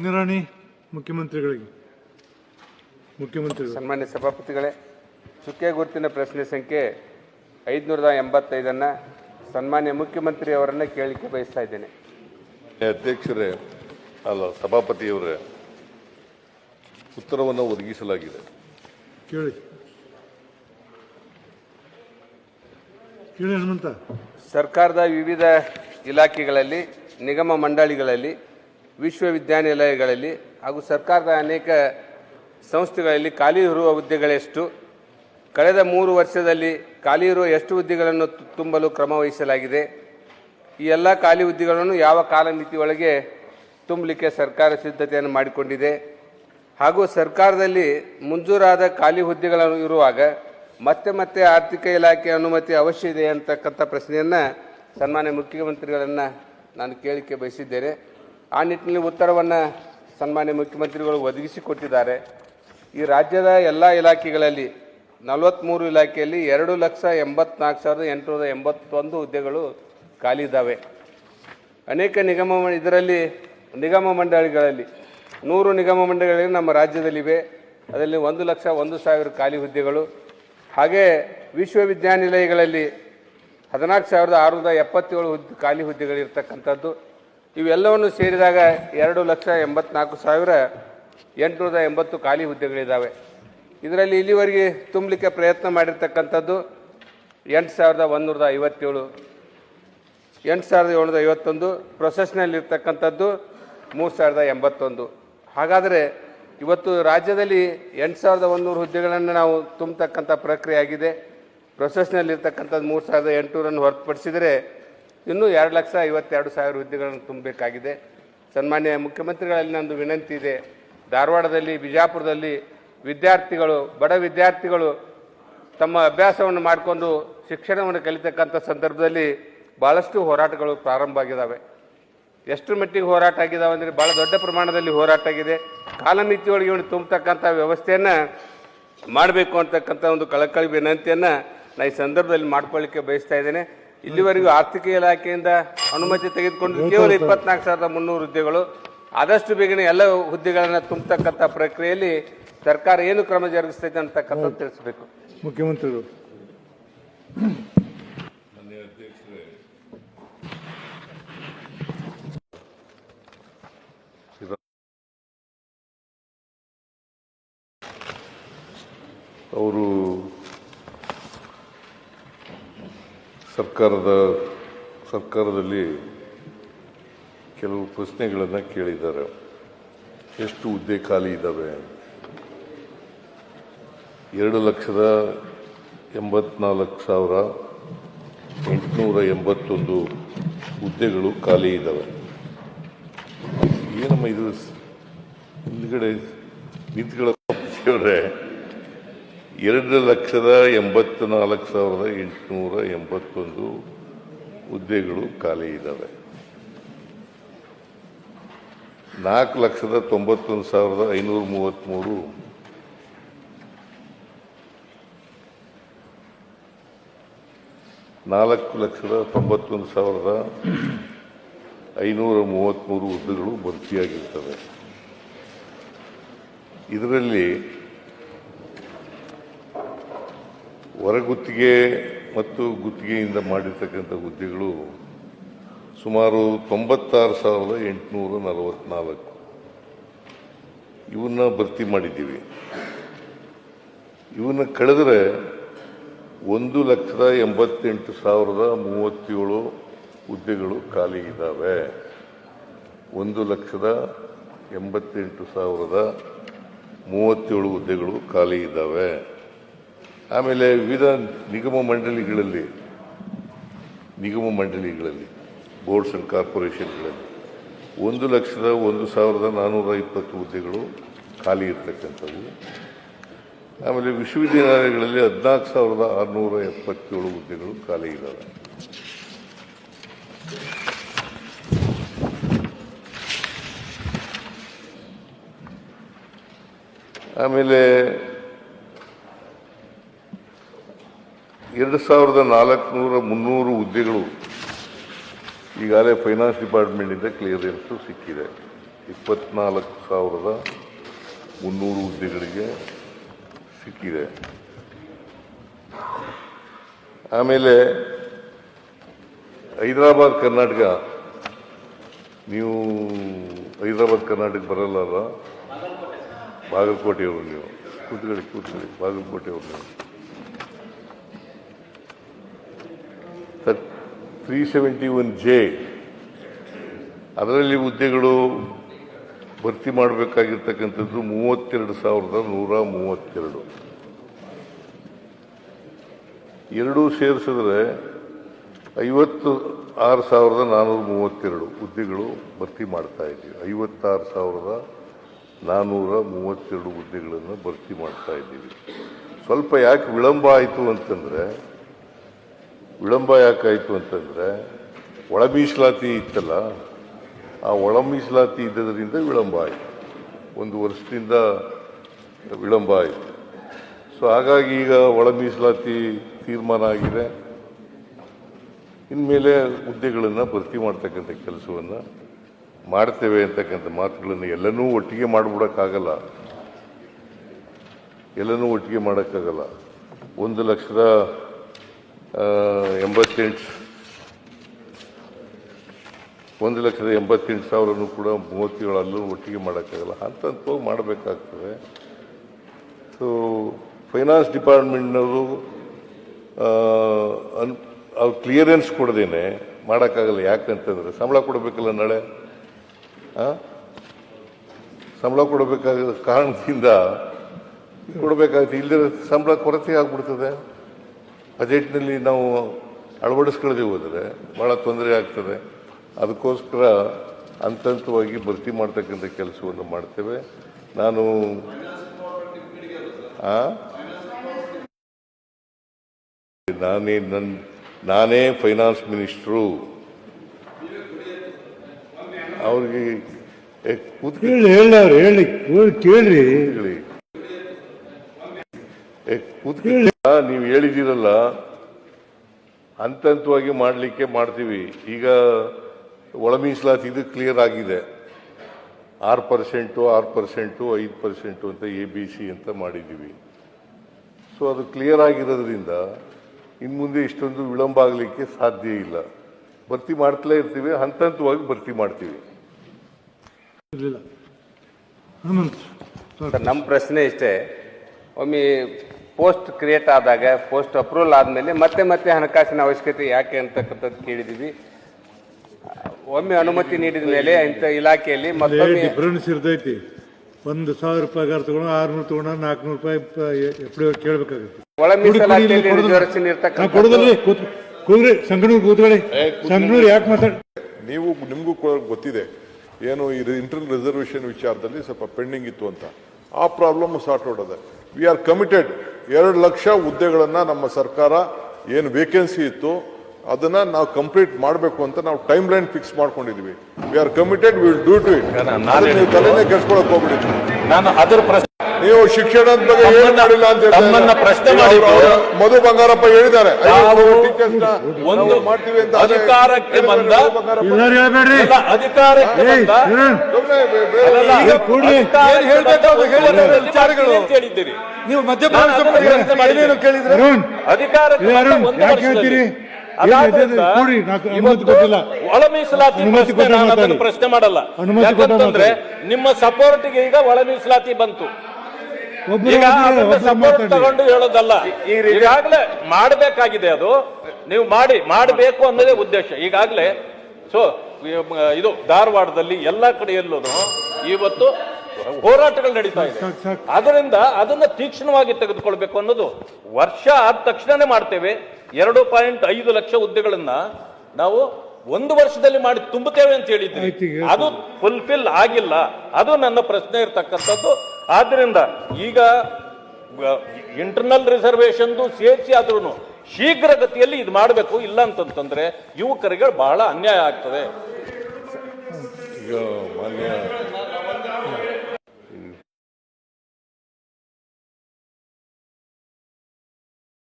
ನಿರಾಣಿ ಮುಖ್ಯಮಂತ್ರಿಗಳಿಗೆ. ಸನ್ಮಾನ್ಯ ಸಭಾಪತಿಗಳೇ, ಚುಕ್ಕೆ ಗುರುತಿನ ಪ್ರಶ್ನೆ ಸಂಖ್ಯೆ 585 ಸನ್ಮಾನ್ಯ ಮುಖ್ಯಮಂತ್ರಿ ಅವರನ್ನು ಕೇಳಲಿಕ್ಕೆ ಬಯಸ್ತಾ ಇದ್ದೇನೆ. ಅಧ್ಯಕ್ಷರೇ, ಅಲ್ಲ ಸಭಾಪತಿಯವರೇ, ಉತ್ತರವನ್ನು ಒದಗಿಸಲಾಗಿದೆ. ಕೇಳಿ ಹನುಮಂತ. ಸರ್ಕಾರದ ವಿವಿಧ ಇಲಾಖೆಗಳಲ್ಲಿ, ನಿಗಮ ಮಂಡಳಿಗಳಲ್ಲಿ, ವಿಶ್ವವಿದ್ಯಾನಿಲಯಗಳಲ್ಲಿ ಹಾಗೂ ಸರ್ಕಾರದ ಅನೇಕ ಸಂಸ್ಥೆಗಳಲ್ಲಿ ಖಾಲಿ ಇರುವ ಹುದ್ದೆಗಳೆಷ್ಟು, ಕಳೆದ 3 ವರ್ಷದಲ್ಲಿ ಖಾಲಿ ಇರುವ ಎಷ್ಟು ಹುದ್ದೆಗಳನ್ನು ತುಂಬಲು ಕ್ರಮ ವಹಿಸಲಾಗಿದೆ, ಈ ಎಲ್ಲ ಖಾಲಿ ಹುದ್ದೆಗಳನ್ನು ಯಾವ ಕಾಲಮಿತಿಯೊಳಗೆ ತುಂಬಲಿಕ್ಕೆ ಸರ್ಕಾರ ಸಿದ್ಧತೆಯನ್ನು ಮಾಡಿಕೊಂಡಿದೆ, ಹಾಗೂ ಸರ್ಕಾರದಲ್ಲಿ ಮಂಜೂರಾದ ಖಾಲಿ ಹುದ್ದೆಗಳನ್ನು ಇರುವಾಗ ಮತ್ತೆ ಆರ್ಥಿಕ ಇಲಾಖೆ ಅನುಮತಿ ಅವಶ್ಯ ಇದೆ ಅಂತಕ್ಕಂಥ ಪ್ರಶ್ನೆಯನ್ನು ಸನ್ಮಾನ್ಯ ಮುಖ್ಯಮಂತ್ರಿಗಳನ್ನು ನಾನು ಕೇಳಲಿಕ್ಕೆ ಬಯಸಿದ್ದೇನೆ. ಆ ನಿಟ್ಟಿನಲ್ಲಿ ಉತ್ತರವನ್ನು ಸನ್ಮಾನ್ಯ ಮುಖ್ಯಮಂತ್ರಿಗಳು ಒದಗಿಸಿಕೊಟ್ಟಿದ್ದಾರೆ. ಈ ರಾಜ್ಯದ ಎಲ್ಲ ಇಲಾಖೆಗಳಲ್ಲಿ 43 ಇಲಾಖೆಯಲ್ಲಿ 2,84,881 ಹುದ್ದೆಗಳು ಖಾಲಿ ಇದ್ದಾವೆ. ಅನೇಕ ನಿಗಮ ಮಂಡಳಿಗಳಲ್ಲಿ 100 ನಿಗಮ ಮಂಡಳಿಗಳು ನಮ್ಮ ರಾಜ್ಯದಲ್ಲಿವೆ. ಅದರಲ್ಲಿ 1,01,000 ಖಾಲಿ ಹುದ್ದೆಗಳು. ಹಾಗೆ ವಿಶ್ವವಿದ್ಯಾನಿಲಯಗಳಲ್ಲಿ 14,677 ಖಾಲಿ ಹುದ್ದೆಗಳಿರ್ತಕ್ಕಂಥದ್ದು. ಇವೆಲ್ಲವನ್ನು ಸೇರಿದಾಗ 2,84,880 ಖಾಲಿ ಹುದ್ದೆಗಳಿದ್ದಾವೆ. ಇದರಲ್ಲಿ ಇಲ್ಲಿವರೆಗೆ ತುಂಬಲಿಕ್ಕೆ ಪ್ರಯತ್ನ ಮಾಡಿರ್ತಕ್ಕಂಥದ್ದು 8,157, 8,751, ಪ್ರೊಸೆಸ್ನಲ್ಲಿರ್ತಕ್ಕಂಥದ್ದು 3,081. ಹಾಗಾದರೆ ಇವತ್ತು ರಾಜ್ಯದಲ್ಲಿ 8,100 ಹುದ್ದೆಗಳನ್ನು ನಾವು ತುಂಬತಕ್ಕಂಥ ಪ್ರಕ್ರಿಯೆ ಆಗಿದೆ. ಪ್ರೊಸೆಸ್ನಲ್ಲಿರ್ತಕ್ಕಂಥದ್ದು 3,800 ಹೊರತುಪಡಿಸಿದರೆ ಇನ್ನೂ 2,52,000 ಹುದ್ದೆಗಳನ್ನು ತುಂಬಬೇಕಾಗಿದೆ. ಸನ್ಮಾನ್ಯ ಮುಖ್ಯಮಂತ್ರಿಗಳಲ್ಲಿ ನಂದು ವಿನಂತಿ ಇದೆ, ಧಾರವಾಡದಲ್ಲಿ, ಬಿಜಾಪುರದಲ್ಲಿ ಬಡ ವಿದ್ಯಾರ್ಥಿಗಳು ತಮ್ಮ ಅಭ್ಯಾಸವನ್ನು ಮಾಡಿಕೊಂಡು ಶಿಕ್ಷಣವನ್ನು ಕಲಿತಕ್ಕಂಥ ಸಂದರ್ಭದಲ್ಲಿ ಭಾಳಷ್ಟು ಹೋರಾಟಗಳು ಪ್ರಾರಂಭ ಆಗಿದ್ದಾವೆ. ಎಷ್ಟು ಮಟ್ಟಿಗೆ ಹೋರಾಟ ಆಗಿದ್ದಾವೆ ಅಂದರೆ ಭಾಳ ದೊಡ್ಡ ಪ್ರಮಾಣದಲ್ಲಿ ಹೋರಾಟ ಆಗಿದೆ. ಕಾಲಮಿತಿಯೊಳಗೆ ತುಂಬತಕ್ಕಂಥ ವ್ಯವಸ್ಥೆಯನ್ನು ಮಾಡಬೇಕು ಅಂತಕ್ಕಂಥ ಒಂದು ಕಳಕಳಿ ವಿನಂತಿಯನ್ನು ನಾನು ಈ ಸಂದರ್ಭದಲ್ಲಿ ಮಾಡ್ಕೊಳ್ಳಿಕ್ಕೆ ಬಯಸ್ತಾ ಇದ್ದೇನೆ. ಇಲ್ಲಿವರೆಗೂ ಆರ್ಥಿಕ ಇಲಾಖೆಯಿಂದ ಅನುಮತಿ ತೆಗೆದುಕೊಂಡು ಕೇವಲ 24,300 ಹುದ್ದೆಗಳು. ಆದಷ್ಟು ಬೇಗನೆ ಎಲ್ಲ ಹುದ್ದೆಗಳನ್ನು ತುಂಬತಕ್ಕಂಥ ಪ್ರಕ್ರಿಯೆಯಲ್ಲಿ ಸರ್ಕಾರ ಏನು ಕ್ರಮ ಜರುಗಿಸ್ತೈತೆ ಅಂತಕ್ಕಂಥದ್ದು ತಿಳಿಸಬೇಕು. ಮುಖ್ಯಮಂತ್ರಿಗಳು. ಅವರು ಸರ್ಕಾರದಲ್ಲಿ ಕೆಲವು ಪ್ರಶ್ನೆಗಳನ್ನು ಕೇಳಿದ್ದಾರೆ. ಎಷ್ಟು ಹುದ್ದೆ ಖಾಲಿ ಇದ್ದಾವೆ? 2,84,881 ಹುದ್ದೆಗಳು ಖಾಲಿ ಇದ್ದಾವೆ. ಏನಮ್ಮ ಇದು ಹಿಂದ್ಗಡೆ ನಿಂತ್ಕೊಳ್ಳೋರೆ? 2,84,881 ಹುದ್ದೆಗಳು ಖಾಲಿ ಇದ್ದಾವೆ. 4,91,533 4,91,533 ಹುದ್ದೆಗಳು ಭರ್ತಿಯಾಗಿರ್ತವೆ. ಇದರಲ್ಲಿ ಹೊರಗುತ್ತಿಗೆ ಮತ್ತು ಗುತ್ತಿಗೆಯಿಂದ ಮಾಡಿರ್ತಕ್ಕಂಥ ಹುದ್ದೆಗಳು ಸುಮಾರು 96,844 ಇವನ್ನ ಭರ್ತಿ ಮಾಡಿದ್ದೀವಿ. ಇವನ್ನ ಕಳೆದರೆ 1,88,037 ಹುದ್ದೆಗಳು ಖಾಲಿ ಇದ್ದಾವೆ. 1,88,037 ಹುದ್ದೆಗಳು ಖಾಲಿ ಇದ್ದಾವೆ. ಆಮೇಲೆ ವಿವಿಧ ನಿಗಮ ಮಂಡಳಿಗಳಲ್ಲಿ ಬೋರ್ಡ್ಸ್ ಅಂಡ್ ಕಾರ್ಪೊರೇಷನ್ಗಳಲ್ಲಿ 1,01,420 ಹುದ್ದೆಗಳು ಖಾಲಿ ಇರ್ತಕ್ಕಂಥವು. ಆಮೇಲೆ ವಿಶ್ವವಿದ್ಯಾನಿಲಯಗಳಲ್ಲಿ 14,677 ಹುದ್ದೆಗಳು ಖಾಲಿ ಇದ್ದಾವೆ. ಆಮೇಲೆ 2,400 ಹುದ್ದೆಗಳು ಈಗಾಗಲೇ ಫೈನಾನ್ಸ್ ಡಿಪಾರ್ಟ್ಮೆಂಟಿಂದ ಕ್ಲಿಯರೆನ್ಸು ಸಿಕ್ಕಿದೆ. 24,300 ಹುದ್ದೆಗಳಿಗೆ ಸಿಕ್ಕಿದೆ. ಆಮೇಲೆ ಹೈದರಾಬಾದ್ ಕರ್ನಾಟಕ, ನೀವು ಹೈದರಾಬಾದ್ ಕರ್ನಾಟಕ ಬರಲ್ಲ, ಬಾಗಲಕೋಟೆಯವರು ನೀವು. ಕೂತ್ಕೊಳ್ಳಿ ಬಾಗಲಕೋಟೆಯವರು ನೀವು. 371J ಅದರಲ್ಲಿ ಹುದ್ದೆಗಳು ಭರ್ತಿ ಮಾಡಬೇಕಾಗಿರ್ತಕ್ಕಂಥದ್ದು 32,132. ಎರಡೂ ಸೇರಿಸಿದ್ರೆ 56,432 ಹುದ್ದೆಗಳು ಭರ್ತಿ ಮಾಡ್ತಾ ಇದ್ದೀವಿ. 56,432 ಹುದ್ದೆಗಳನ್ನು ಭರ್ತಿ ಮಾಡ್ತಾ ಇದ್ದೀವಿ. ಸ್ವಲ್ಪ ಯಾಕೆ ವಿಳಂಬ ಆಯಿತು ಅಂತಂದ್ರೆ, ಒಳ ಮೀಸಲಾತಿ ಇತ್ತಲ್ಲ, ಆ ಒಳ ಮೀಸಲಾತಿ ಇದ್ದದರಿಂದ ವಿಳಂಬ ಆಯಿತು. 1 ವರ್ಷದಿಂದ ವಿಳಂಬ ಆಯಿತು. ಸೊ ಹಾಗಾಗಿ ಈಗ ಒಳ ಮೀಸಲಾತಿ ತೀರ್ಮಾನ ಆಗಿದೆ. ಇನ್ಮೇಲೆ ಹುದ್ದೆಗಳನ್ನು ಭರ್ತಿ ಮಾಡ್ತಕ್ಕಂಥ ಕೆಲಸವನ್ನು ಮಾಡ್ತೇವೆ ಅಂತಕ್ಕಂಥ ಮಾತುಗಳನ್ನು ಎಲ್ಲನೂ ಒಟ್ಟಿಗೆ ಮಾಡಿಬಿಡೋಕ್ಕಾಗಲ್ಲ. 1,88,000 ಕೂಡ 37 ಅಲ್ಲೂ ಒಟ್ಟಿಗೆ ಮಾಡೋಕ್ಕಾಗಲ್ಲ. ಹಂತವಾಗಿ ಮಾಡಬೇಕಾಗ್ತದೆ. ಸೊ ಫೈನಾನ್ಸ್ ಡಿಪಾರ್ಟ್ಮೆಂಟ್ನವರು ಅವ್ರು ಕ್ಲಿಯರೆನ್ಸ್ ಕೊಡದೇನೆ ಮಾಡೋಕ್ಕಾಗಲ್ಲ. ಯಾಕಂತಂದರೆ ಸಂಬಳ ಕೊಡಬೇಕಲ್ಲ, ನಾಳೆ ಸಂಬಳ ಕೊಡಬೇಕಾದ ಕಾರಣದಿಂದ ಕೊಡಬೇಕಾಗುತ್ತೆ. ಇಲ್ಲದೆ ಸಂಬಳ ಕೊರತೆ ಆಗ್ಬಿಡ್ತದೆ. ಬಜೆಟ್ನಲ್ಲಿ ನಾವು ಅಳವಡಿಸ್ಕೊಳ್ಳದೆ ಹೋದರೆ ಭಾಳ ತೊಂದರೆ ಆಗ್ತದೆ. ಅದಕ್ಕೋಸ್ಕರ ಹಂತವಾಗಿ ಭರ್ತಿ ಮಾಡ್ತಕ್ಕಂಥ ಕೆಲಸವನ್ನು ಮಾಡ್ತೇವೆ. ನಾನೇ ಫೈನಾನ್ಸ್ ಮಿನಿಸ್ಟ್ರು. ಅವ್ರಿಗೆ ಕೇಳ್ರಿ. ನೀವು ಹೇಳಿದಿರಲ್ಲ, ಹಂತವಾಗಿ ಮಾಡಲಿಕ್ಕೆ ಮಾಡ್ತೀವಿ. ಈಗ ಒಳ ಮೀಸಲಾತಿ ಇದು ಕ್ಲಿಯರ್ ಆಗಿದೆ. 6%, 5% ಅಂತ ABC ಅಂತ ಮಾಡಿದ್ದೀವಿ. ಸೊ ಅದು ಕ್ಲಿಯರ್ ಆಗಿರೋದ್ರಿಂದ ಇನ್ನು ಮುಂದೆ ಇಷ್ಟೊಂದು ವಿಳಂಬ ಆಗಲಿಕ್ಕೆ ಸಾಧ್ಯ ಇಲ್ಲ. ಭರ್ತಿ ಮಾಡ್ತಲೇ ಇರ್ತೀವಿ, ಹಂತವಾಗಿ ಭರ್ತಿ ಮಾಡ್ತೀವಿ. ನಮ್ಮ ಪ್ರಶ್ನೆ ಇಷ್ಟೇ, ಒಮ್ಮೆ ಪೋಸ್ಟ್ ಕ್ರಿಯೇಟ್ ಆದಾಗ, ಪೋಸ್ಟ್ ಅಪ್ರೂವಲ್ ಆದಮೇಲೆ ಮತ್ತೆ ಹಣಕಾಸಿನ ಅವಶ್ಯಕತೆ ಯಾಕೆ ಅಂತಕ್ಕಂಥದ್ದು ಕೇಳಿದ್ದೀವಿ. ಒಮ್ಮೆ ಅನುಮತಿ ನೀಡಿದ ಮೇಲೆ ಇಂಥ ಇಲಾಖೆಯಲ್ಲಿ ಮತ್ತೊಮ್ಮೆ ಡಿಫರೆನ್ಸ್ ಇರ್ತೈತಿ. 1,000 ರೂಪಾಯಿ ತಗೊಂಡು 600 ತಗೊಂಡು 400 ರೂಪಾಯಿ ಎಪ್ಪಡಿ ಕೇಳಬೇಕಾಗುತ್ತೆ. ಒಳ ಮೀಸಲಾತಿಯಲ್ಲಿ ರಿಸರ್ವೇಶನ್ ಸಂಗನೂರು ಯಾಕೆ ಮಾತಾಡ, ನಿಮಗೂ ಗೊತ್ತಿದೆ ಏನು ಈ ಇಂಟರ್ನಲ್ ರಿಸರ್ವೇಶನ್ ವಿಚಾರದಲ್ಲಿ ಸ್ವಲ್ಪ ಪೆಂಡಿಂಗ್ ಇತ್ತು ಅಂತ. ಆ ಪ್ರಾಬ್ಲಮ್ ಸಾರ್ಟ್ ಔಟ್ ಅದ. V are committed. 2 ಲಕ್ಷ ಹುದ್ದೆಗಳನ್ನ ನಮ್ಮ ಸರ್ಕಾರ ಏನು ವೇಕೆನ್ಸಿ ಇತ್ತು ಅದನ್ನ ನಾವು ಕಂಪ್ಲೀಟ್ ಮಾಡಬೇಕು ಅಂತ ನಾವು ಟೈಮ್ ಲೈನ್ ಫಿಕ್ಸ್ ಮಾಡ್ಕೊಂಡಿದ್ವಿ. We are committed, will do to it. ನೀವು ತಲೆನೇ ಕೆಡ್ಸ್ಕೊಳಕ್ ಹೋಗ್ಬಿಡಿ. ನೀವು ಶಿಕ್ಷಣದ ಬಗ್ಗೆ ಏನು ಮಾಡಿಲ್ಲ ಅಂತ ಪ್ರಶ್ನೆ ಮಾಡಿ ಮಧು ಬಂಗಾರಪ್ಪ ಹೇಳಿದ್ದಾರೆ, ಮಾಡ್ತೀವಿ ಅಂತ. ಅಧಿಕಾರಕ್ಕೆ ಬಂದ ಹೇಳಿದ್ದೀರಿ ನೀವು. ಒಳ ಮೀಸಲಾತಿ ಪ್ರಶ್ನೆ ಮಾಡಲ್ಲ. ಯಾಕಂತಂದ್ರೆ ನಿಮ್ಮ ಸಪೋರ್ಟ್ಗೆ ಈಗ ಒಳ ಮೀಸಲಾತಿ ಬಂತು. ಈಗ ಸಪೋರ್ಟ್ ತಗೊಂಡು ಹೇಳೋದಲ್ಲ, ಈಗಾಗಲೇ ಮಾಡಬೇಕಾಗಿದೆ. ಅದು ನೀವು ಮಾಡಬೇಕು ಅನ್ನೋದೇ ಉದ್ದೇಶ ಈಗಾಗಲೇ. ಸೊ ಇದು ಧಾರವಾಡದಲ್ಲಿ ಎಲ್ಲ ಕಡೆಯಲ್ಲೂ ಇವತ್ತು ಹೋರಾಟಗಳು ನಡೀತಾ ಇದೆ. ಅದರಿಂದ ಅದನ್ನ ತೀಕ್ಷ್ಣವಾಗಿ ತೆಗೆದುಕೊಳ್ಬೇಕು ಅನ್ನೋದು. ವರ್ಷ ಆದ ತಕ್ಷಣನೇ ಮಾಡ್ತೇವೆ. 2.5 ಲಕ್ಷ ಹುದ್ದೆಗಳನ್ನ ನಾವು 1 ವರ್ಷದಲ್ಲಿ ಮಾಡಿ ತುಂಬುತ್ತೇವೆ ಅಂತ ಹೇಳಿದ್ವಿ. ಅದು ಫುಲ್ಫಿಲ್ ಆಗಿಲ್ಲ. ಅದು ನನ್ನ ಪ್ರಶ್ನೆ ಇರ್ತಕ್ಕಂಥದ್ದು. ಆದ್ರಿಂದ ಈಗ ಇಂಟರ್ನಲ್ ರಿಸರ್ವೇಶನ್ ಸೇರಿಸಿ ಆದ್ರೂ ಶೀಘ್ರಗತಿಯಲ್ಲಿ ಇದು ಮಾಡಬೇಕು. ಇಲ್ಲ ಅಂತಂತಂದ್ರೆ ಯುವಕರಿಗೆ ಬಹಳ ಅನ್ಯಾಯ ಆಗ್ತದೆ. ಈಗ ಮಾನ್ಯ